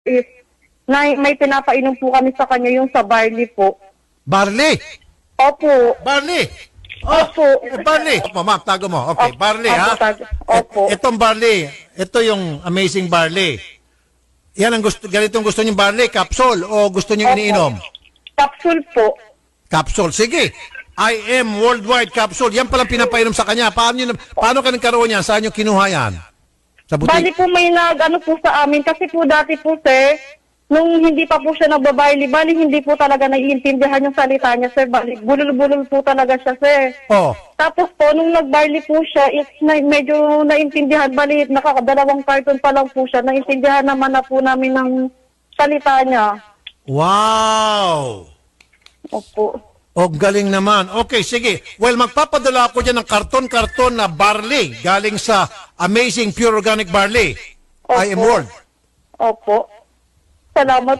is may pinapainom po kami sa kanya yung sa barley po. Barley? Opo. Barley? Oh, Opo. barley. Opo, ma'am, tago mo. Okay, Opo. barley, Opo, ha? Opo. Itong barley, ito yung amazing barley. Yan ang gusto, ganitong gusto niyong barley, capsule, o gusto niyong iniinom? Capsule po. Capsule. Sige. I am worldwide capsule. Yan palang pinapainom sa kanya. Paano ka nagkaroon yan? Saan yung kinuha yan? Sa Bali butik? po may nag-ano po sa amin. Kasi po dati po, sir, nung hindi pa po siya nagbabarley, bali hindi po talaga naiintindihan yung salita niya, sir. Bali, bulol-bulol po talaga siya, sir. Oh. Tapos po, nung nag-barley po siya, medyo naintindihan, bali, nakakadalawang carton pa lang po siya. Naintindihan naman na po namin ng salita niya. Wow! Opo. O, galing naman. Okay, sige. Well, magpapadala ako dyan ng karton-karton na barley galing sa Amazing Pure Organic Barley. I am Opo. World. Opo. Salamat